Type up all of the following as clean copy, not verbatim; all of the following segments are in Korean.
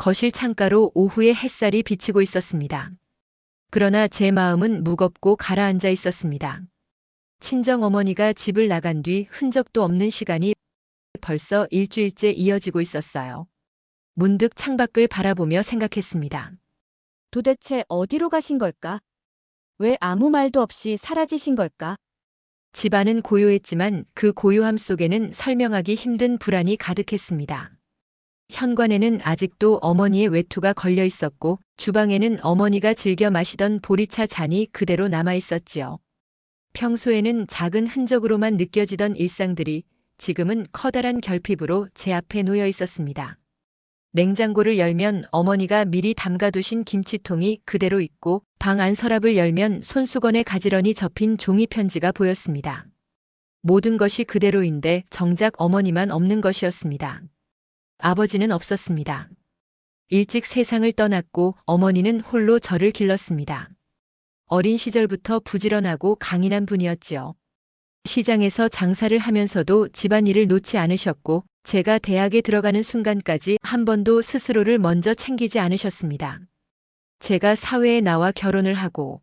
거실 창가로 오후의 햇살이 비치고 있었습니다. 그러나 제 마음은 무겁고 가라앉아 있었습니다. 친정 어머니가 집을 나간 뒤 흔적도 없는 시간이 벌써 일주일째 이어지고 있었어요. 문득 창밖을 바라보며 생각했습니다. 도대체 어디로 가신 걸까? 왜 아무 말도 없이 사라지신 걸까? 집안은 고요했지만 그 고요함 속에는 설명하기 힘든 불안이 가득했습니다. 현관에는 아직도 어머니의 외투가 걸려 있었고 주방에는 어머니가 즐겨 마시던 보리차 잔이 그대로 남아 있었지요. 평소에는 작은 흔적으로만 느껴지던 일상들이 지금은 커다란 결핍으로 제 앞에 놓여 있었습니다. 냉장고를 열면 어머니가 미리 담가두신 김치통이 그대로 있고 방 안 서랍을 열면 손수건에 가지런히 접힌 종이 편지가 보였습니다. 모든 것이 그대로인데 정작 어머니만 없는 것이었습니다. 아버지는 없었습니다. 일찍 세상을 떠났고 어머니는 홀로 저를 길렀습니다. 어린 시절부터 부지런하고 강인한 분이었지요. 시장에서 장사를 하면서도 집안일을 놓지 않으셨고 제가 대학에 들어가는 순간까지 한 번도 스스로를 먼저 챙기지 않으셨습니다. 제가 사회에 나와 결혼을 하고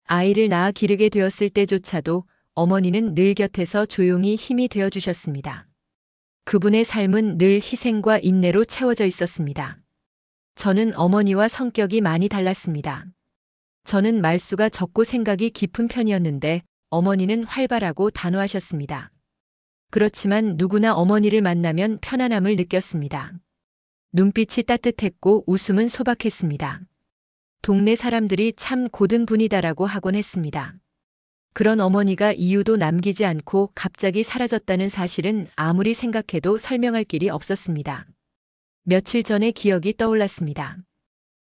아이를 낳아 기르게 되었을 때조차도 어머니는 늘 곁에서 조용히 힘이 되어 주셨습니다. 그분의 삶은 늘 희생과 인내로 채워져 있었습니다. 저는 어머니와 성격이 많이 달랐습니다. 저는 말수가 적고 생각이 깊은 편이었는데 어머니는 활발하고 단호하셨습니다. 그렇지만 누구나 어머니를 만나면 편안함을 느꼈습니다. 눈빛이 따뜻했고 웃음은 소박했습니다. 동네 사람들이 참 고든 분이다라고 하곤 했습니다. 그런 어머니가 이유도 남기지 않고 갑자기 사라졌다는 사실은 아무리 생각해도 설명할 길이 없었습니다. 며칠 전의 기억이 떠올랐습니다.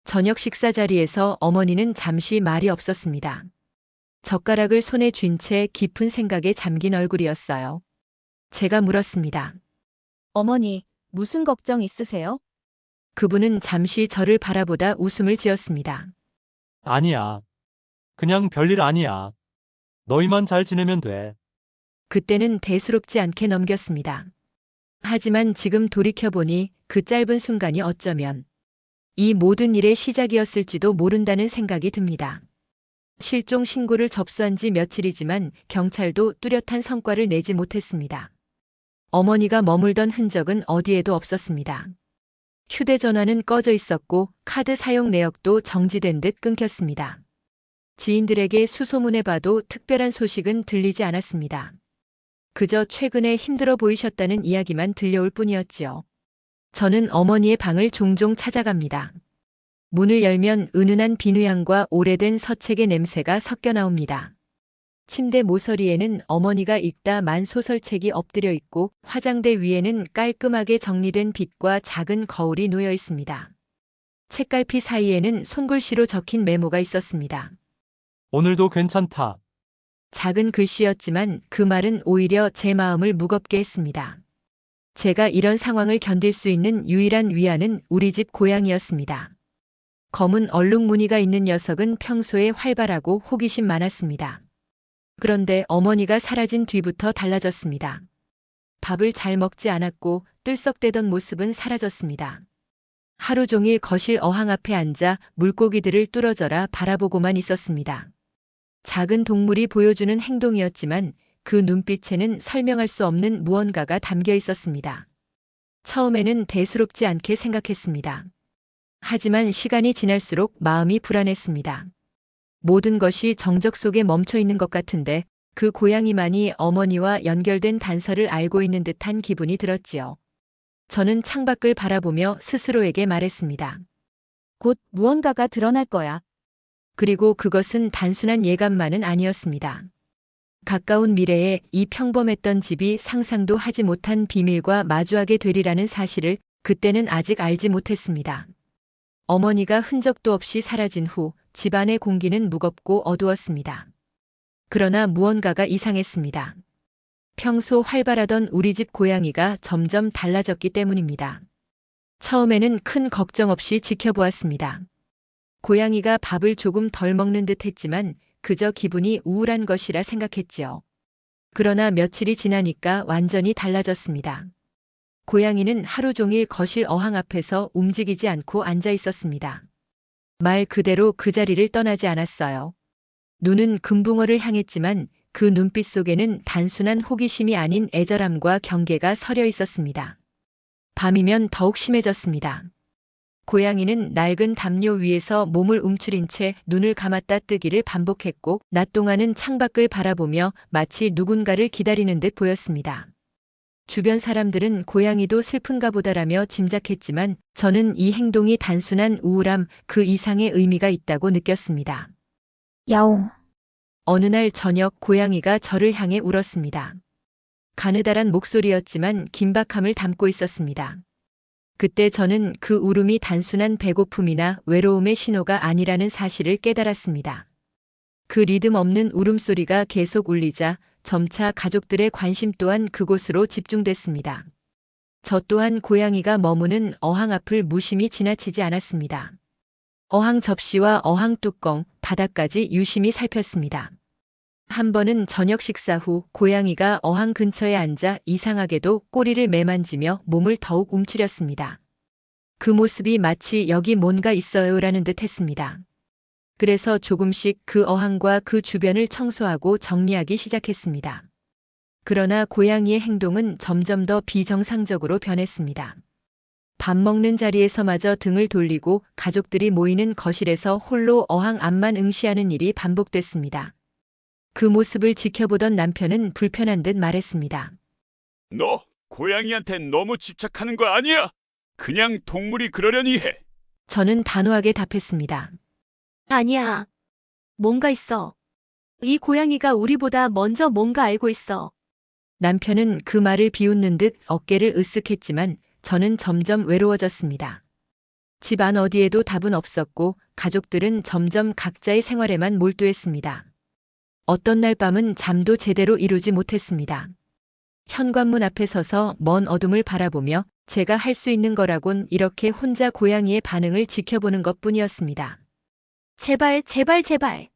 저녁 식사 자리에서 어머니는 잠시 말이 없었습니다. 젓가락을 손에 쥔 채 깊은 생각에 잠긴 얼굴이었어요. 제가 물었습니다. 어머니, 무슨 걱정 있으세요? 그분은 잠시 저를 바라보다 웃음을 지었습니다. 아니야. 그냥 별일 아니야. 너희만 잘 지내면 돼. 그때는 대수롭지 않게 넘겼습니다. 하지만 지금 돌이켜보니 그 짧은 순간이 어쩌면 이 모든 일의 시작이었을지도 모른다는 생각이 듭니다. 실종 신고를 접수한 지 며칠이지만 경찰도 뚜렷한 성과를 내지 못했습니다. 어머니가 머물던 흔적은 어디에도 없었습니다. 휴대전화는 꺼져 있었고 카드 사용 내역도 정지된 듯 끊겼습니다. 지인들에게 수소문해봐도 특별한 소식은 들리지 않았습니다. 그저 최근에 힘들어 보이셨다는 이야기만 들려올 뿐이었지요. 저는 어머니의 방을 종종 찾아갑니다. 문을 열면 은은한 비누향과 오래된 서책의 냄새가 섞여 나옵니다. 침대 모서리에는 어머니가 읽다 만 소설책이 엎드려 있고 화장대 위에는 깔끔하게 정리된 빗과 작은 거울이 놓여 있습니다. 책갈피 사이에는 손글씨로 적힌 메모가 있었습니다. 오늘도 괜찮다. 작은 글씨였지만 그 말은 오히려 제 마음을 무겁게 했습니다. 제가 이런 상황을 견딜 수 있는 유일한 위안은 우리 집 고양이였습니다. 검은 얼룩 무늬가 있는 녀석은 평소에 활발하고 호기심 많았습니다. 그런데 어머니가 사라진 뒤부터 달라졌습니다. 밥을 잘 먹지 않았고 뜰썩대던 모습은 사라졌습니다. 하루 종일 거실 어항 앞에 앉아 물고기들을 뚫어져라 바라보고만 있었습니다. 작은 동물이 보여주는 행동이었지만 그 눈빛에는 설명할 수 없는 무언가가 담겨 있었습니다. 처음에는 대수롭지 않게 생각했습니다. 하지만 시간이 지날수록 마음이 불안했습니다. 모든 것이 정적 속에 멈춰 있는 것 같은데 그 고양이만이 어머니와 연결된 단서를 알고 있는 듯한 기분이 들었지요. 저는 창밖을 바라보며 스스로에게 말했습니다. 곧 무언가가 드러날 거야. 그리고 그것은 단순한 예감만은 아니었습니다. 가까운 미래에 이 평범했던 집이 상상도 하지 못한 비밀과 마주하게 되리라는 사실을 그때는 아직 알지 못했습니다. 어머니가 흔적도 없이 사라진 후 집안의 공기는 무겁고 어두웠습니다. 그러나 무언가가 이상했습니다. 평소 활발하던 우리 집 고양이가 점점 달라졌기 때문입니다. 처음에는 큰 걱정 없이 지켜보았습니다. 고양이가 밥을 조금 덜 먹는 듯 했지만 그저 기분이 우울한 것이라 생각했지요. 그러나 며칠이 지나니까 완전히 달라졌습니다. 고양이는 하루 종일 거실 어항 앞에서 움직이지 않고 앉아 있었습니다. 말 그대로 그 자리를 떠나지 않았어요. 눈은 금붕어를 향했지만 그 눈빛 속에는 단순한 호기심이 아닌 애절함과 경계가 서려 있었습니다. 밤이면 더욱 심해졌습니다. 고양이는 낡은 담요 위에서 몸을 움츠린 채 눈을 감았다 뜨기를 반복했고 낮 동안은 창밖을 바라보며 마치 누군가를 기다리는 듯 보였습니다. 주변 사람들은 고양이도 슬픈가 보다라며 짐작했지만 저는 이 행동이 단순한 우울함 그 이상의 의미가 있다고 느꼈습니다. 야옹. 어느 날 저녁 고양이가 저를 향해 울었습니다. 가느다란 목소리였지만 긴박함을 담고 있었습니다. 그때 저는 그 울음이 단순한 배고픔이나 외로움의 신호가 아니라는 사실을 깨달았습니다. 그 리듬 없는 울음소리가 계속 울리자 점차 가족들의 관심 또한 그곳으로 집중됐습니다. 저 또한 고양이가 머무는 어항 앞을 무심히 지나치지 않았습니다. 어항 접시와 어항 뚜껑, 바닥까지 유심히 살폈습니다. 한 번은 저녁 식사 후 고양이가 어항 근처에 앉아 이상하게도 꼬리를 매만지며 몸을 더욱 움츠렸습니다. 그 모습이 마치 여기 뭔가 있어요라는 듯 했습니다. 그래서 조금씩 그 어항과 그 주변을 청소하고 정리하기 시작했습니다. 그러나 고양이의 행동은 점점 더 비정상적으로 변했습니다. 밥 먹는 자리에서마저 등을 돌리고 가족들이 모이는 거실에서 홀로 어항 앞만 응시하는 일이 반복됐습니다. 그 모습을 지켜보던 남편은 불편한 듯 말했습니다. 너 고양이한테 너무 집착하는 거 아니야? 그냥 동물이 그러려니 해. 저는 단호하게 답했습니다. 아니야. 뭔가 있어. 이 고양이가 우리보다 먼저 뭔가 알고 있어. 남편은 그 말을 비웃는 듯 어깨를 으쓱했지만 저는 점점 외로워졌습니다. 집 안 어디에도 답은 없었고 가족들은 점점 각자의 생활에만 몰두했습니다. 어떤 날 밤은 잠도 제대로 이루지 못했습니다. 현관문 앞에 서서 먼 어둠을 바라보며 제가 할 수 있는 거라곤 이렇게 혼자 고양이의 반응을 지켜보는 것뿐이었습니다. 제발, 제발, 제발.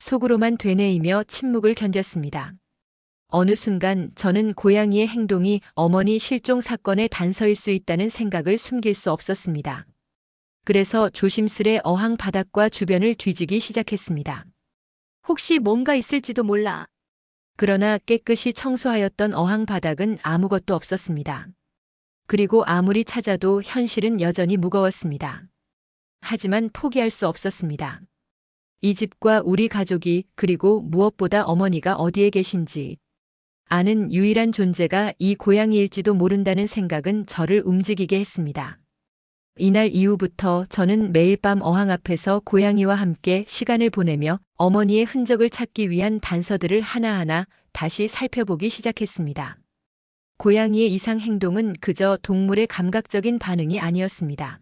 속으로만 되뇌이며 침묵을 견뎠습니다. 어느 순간 저는 고양이의 행동이 어머니 실종 사건의 단서일 수 있다는 생각을 숨길 수 없었습니다. 그래서 조심스레 어항 바닥과 주변을 뒤지기 시작했습니다. 혹시 뭔가 있을지도 몰라. 그러나 깨끗이 청소하였던 어항 바닥은 아무것도 없었습니다. 그리고 아무리 찾아도 현실은 여전히 무거웠습니다. 하지만 포기할 수 없었습니다. 이 집과 우리 가족이 그리고 무엇보다 어머니가 어디에 계신지 아는 유일한 존재가 이 고양이일지도 모른다는 생각은 저를 움직이게 했습니다. 이날 이후부터 저는 매일 밤 어항 앞에서 고양이와 함께 시간을 보내며 어머니의 흔적을 찾기 위한 단서들을 하나하나 다시 살펴보기 시작했습니다. 고양이의 이상 행동은 그저 동물의 감각적인 반응이 아니었습니다.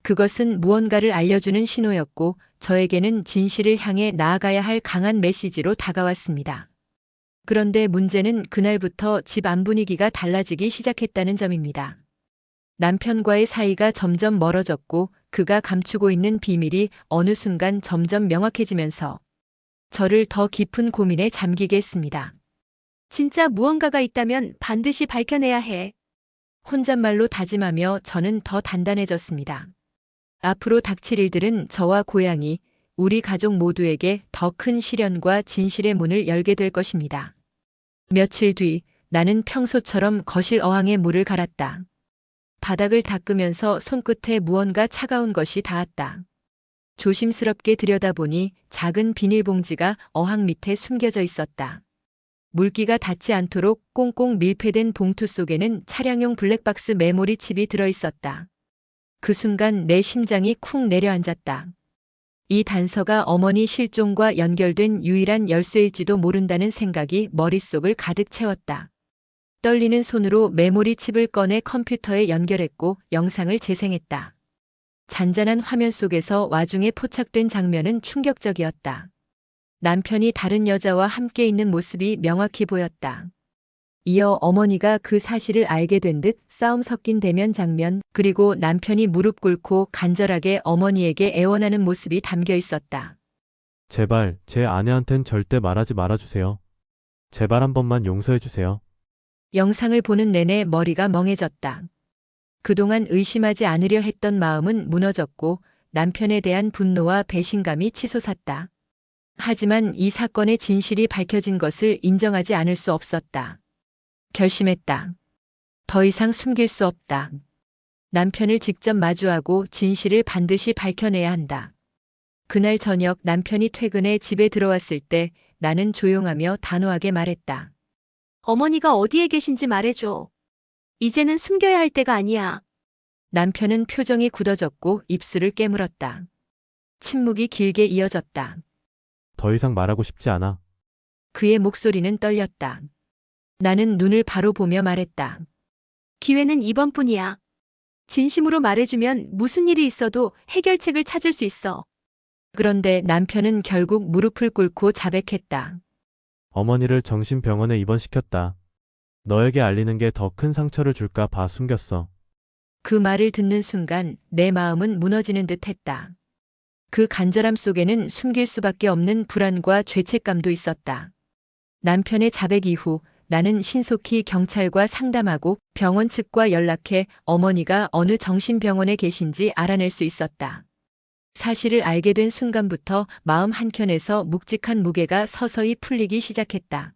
그것은 무언가를 알려주는 신호였고 저에게는 진실을 향해 나아가야 할 강한 메시지로 다가왔습니다. 그런데 문제는 그날부터 집 안 분위기가 달라지기 시작했다는 점입니다. 남편과의 사이가 점점 멀어졌고 그가 감추고 있는 비밀이 어느 순간 점점 명확해지면서 저를 더 깊은 고민에 잠기게 했습니다. 진짜 무언가가 있다면 반드시 밝혀내야 해. 혼잣말로 다짐하며 저는 더 단단해졌습니다. 앞으로 닥칠 일들은 저와 고양이, 우리 가족 모두에게 더 큰 시련과 진실의 문을 열게 될 것입니다. 며칠 뒤 나는 평소처럼 거실 어항에 물을 갈았다. 바닥을 닦으면서 손끝에 무언가 차가운 것이 닿았다. 조심스럽게 들여다보니 작은 비닐봉지가 어항 밑에 숨겨져 있었다. 물기가 닿지 않도록 꽁꽁 밀폐된 봉투 속에는 차량용 블랙박스 메모리 칩이 들어있었다. 그 순간 내 심장이 쿵 내려앉았다. 이 단서가 어머니 실종과 연결된 유일한 열쇠일지도 모른다는 생각이 머릿속을 가득 채웠다. 떨리는 손으로 메모리 칩을 꺼내 컴퓨터에 연결했고 영상을 재생했다. 잔잔한 화면 속에서 와중에 포착된 장면은 충격적이었다. 남편이 다른 여자와 함께 있는 모습이 명확히 보였다. 이어 어머니가 그 사실을 알게 된 듯 싸움 섞인 대면 장면, 그리고 남편이 무릎 꿇고 간절하게 어머니에게 애원하는 모습이 담겨 있었다. 제발 제 아내한텐 절대 말하지 말아주세요. 제발 한 번만 용서해주세요. 영상을 보는 내내 머리가 멍해졌다. 그동안 의심하지 않으려 했던 마음은 무너졌고 남편에 대한 분노와 배신감이 치솟았다. 하지만 이 사건의 진실이 밝혀진 것을 인정하지 않을 수 없었다. 결심했다. 더 이상 숨길 수 없다. 남편을 직접 마주하고 진실을 반드시 밝혀내야 한다. 그날 저녁 남편이 퇴근해 집에 들어왔을 때 나는 조용하며 단호하게 말했다. 어머니가 어디에 계신지 말해줘. 이제는 숨겨야 할 때가 아니야. 남편은 표정이 굳어졌고 입술을 깨물었다. 침묵이 길게 이어졌다. 더 이상 말하고 싶지 않아. 그의 목소리는 떨렸다. 나는 눈을 바로 보며 말했다. 기회는 이번뿐이야. 진심으로 말해주면 무슨 일이 있어도 해결책을 찾을 수 있어. 그런데 남편은 결국 무릎을 꿇고 자백했다. 어머니를 정신병원에 입원시켰다. 너에게 알리는 게 더 큰 상처를 줄까 봐 숨겼어. 그 말을 듣는 순간 내 마음은 무너지는 듯 했다. 그 간절함 속에는 숨길 수밖에 없는 불안과 죄책감도 있었다. 남편의 자백 이후 나는 신속히 경찰과 상담하고 병원 측과 연락해 어머니가 어느 정신병원에 계신지 알아낼 수 있었다. 사실을 알게 된 순간부터 마음 한켠에서 묵직한 무게가 서서히 풀리기 시작했다.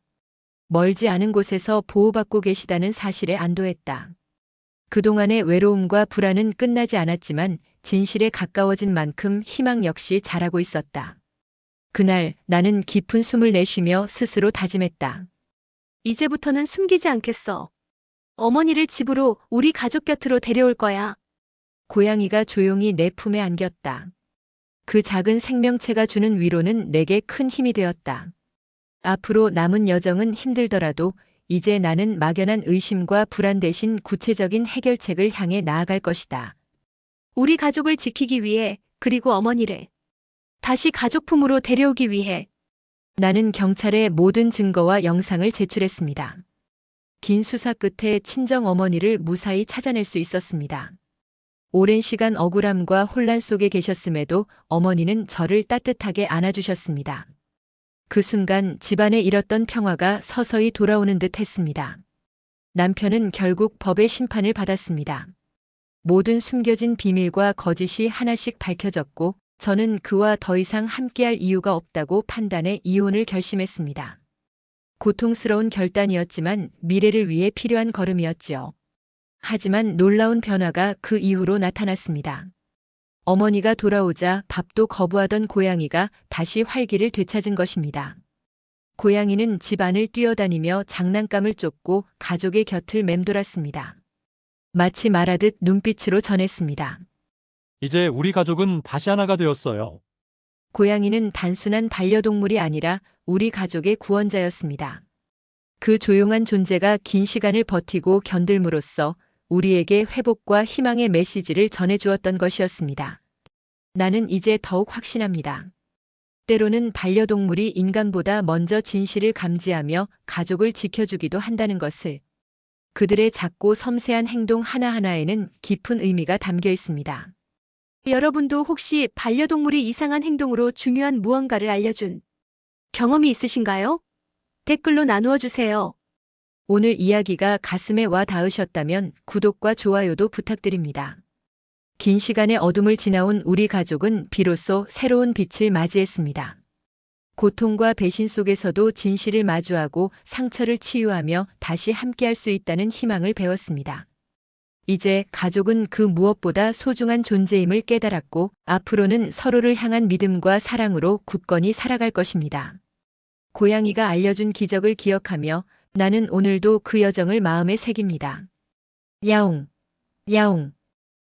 멀지 않은 곳에서 보호받고 계시다는 사실에 안도했다. 그동안의 외로움과 불안은 끝나지 않았지만 진실에 가까워진 만큼 희망 역시 자라고 있었다. 그날 나는 깊은 숨을 내쉬며 스스로 다짐했다. 이제부터는 숨기지 않겠어. 어머니를 집으로 우리 가족 곁으로 데려올 거야. 고양이가 조용히 내 품에 안겼다. 그 작은 생명체가 주는 위로는 내게 큰 힘이 되었다. 앞으로 남은 여정은 힘들더라도 이제 나는 막연한 의심과 불안 대신 구체적인 해결책을 향해 나아갈 것이다. 우리 가족을 지키기 위해, 그리고 어머니를 다시 가족 품으로 데려오기 위해. 나는 경찰에 모든 증거와 영상을 제출했습니다. 긴 수사 끝에 친정 어머니를 무사히 찾아낼 수 있었습니다. 오랜 시간 억울함과 혼란 속에 계셨음에도 어머니는 저를 따뜻하게 안아주셨습니다. 그 순간 집안에 잃었던 평화가 서서히 돌아오는 듯 했습니다. 남편은 결국 법의 심판을 받았습니다. 모든 숨겨진 비밀과 거짓이 하나씩 밝혀졌고 저는 그와 더 이상 함께할 이유가 없다고 판단해 이혼을 결심했습니다. 고통스러운 결단이었지만 미래를 위해 필요한 걸음이었지요. 하지만 놀라운 변화가 그 이후로 나타났습니다. 어머니가 돌아오자 밥도 거부하던 고양이가 다시 활기를 되찾은 것입니다. 고양이는 집 안을 뛰어다니며 장난감을 쫓고 가족의 곁을 맴돌았습니다. 마치 말하듯 눈빛으로 전했습니다. 이제 우리 가족은 다시 하나가 되었어요. 고양이는 단순한 반려동물이 아니라 우리 가족의 구원자였습니다. 그 조용한 존재가 긴 시간을 버티고 견딜므로써 우리에게 회복과 희망의 메시지를 전해주었던 것이었습니다. 나는 이제 더욱 확신합니다. 때로는 반려동물이 인간보다 먼저 진실을 감지하며 가족을 지켜주기도 한다는 것을. 그들의 작고 섬세한 행동 하나하나에는 깊은 의미가 담겨 있습니다. 여러분도 혹시 반려동물이 이상한 행동으로 중요한 무언가를 알려준 경험이 있으신가요? 댓글로 나누어 주세요. 오늘 이야기가 가슴에 와 닿으셨다면 구독과 좋아요도 부탁드립니다. 긴 시간의 어둠을 지나온 우리 가족은 비로소 새로운 빛을 맞이했습니다. 고통과 배신 속에서도 진실을 마주하고 상처를 치유하며 다시 함께할 수 있다는 희망을 배웠습니다. 이제 가족은 그 무엇보다 소중한 존재임을 깨달았고 앞으로는 서로를 향한 믿음과 사랑으로 굳건히 살아갈 것입니다. 고양이가 알려준 기적을 기억하며 나는 오늘도 그 여정을 마음에 새깁니다. 야옹, 야옹.